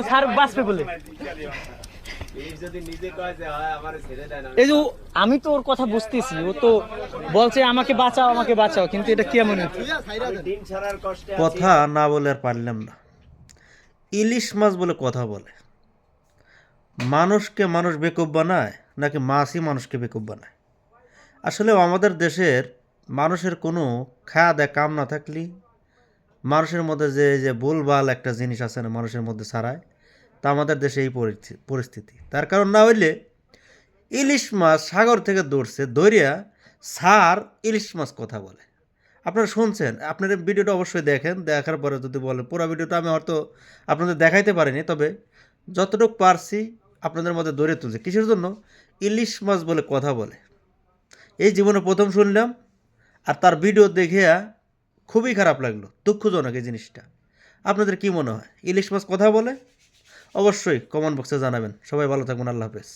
Sir বাঁচবে বলে। এই যে আমি তো ওর কথা বুঝতেছি, ও তো বলছে আমাকে বাঁচাও আমাকে বাঁচাও, কিন্তু এটা কেমন কথা না বলে আর পারলাম না। ইলিশ মাছ বলে কথা বলে। মানুষকে মানুষ বেকুব বানায় নাকি মাছই মানুষকে বেকুব বানায়? আসলে আমাদের দেশের মানুষের কোনো খাওয়া দেয় কাম না থাকলে মানুষের মধ্যে যে যে ভুলভাল একটা জিনিস আছে না মানুষের মধ্যে ছাড়ায়, তা আমাদের দেশে এই পরিস্থিতি। তার কারণ না হইলে ইলিশ মাছ সাগর থেকে ধরছে ধরিয়া সার ইলিশ মাছ কথা বলে। আপনারা শুনছেন, আপনারা ভিডিওটা অবশ্যই দেখেন, দেখার পরে যদি বলেন। পুরো ভিডিওটা আমি হয়তো আপনাদের দেখাইতে পারিনি, তবে যতটুকু পারছি আপনাদের মধ্যে ধরে তুলছে। কিসের জন্য? ইলিশ মাছ বলে কথা বলে। এই জীবনে প্রথম শুনলাম, আর তার ভিডিও দেখিয়া খুবই খারাপ লাগলো, দুঃখজনক এই জিনিসটা। আপনাদের কি মনে হয় ইলিশ মাছ কথা বলে? অবশ্যই কমেন্ট বক্সে জানাবেন। সবাই ভালো থাকবেন, আল্লাহ হাফেজ।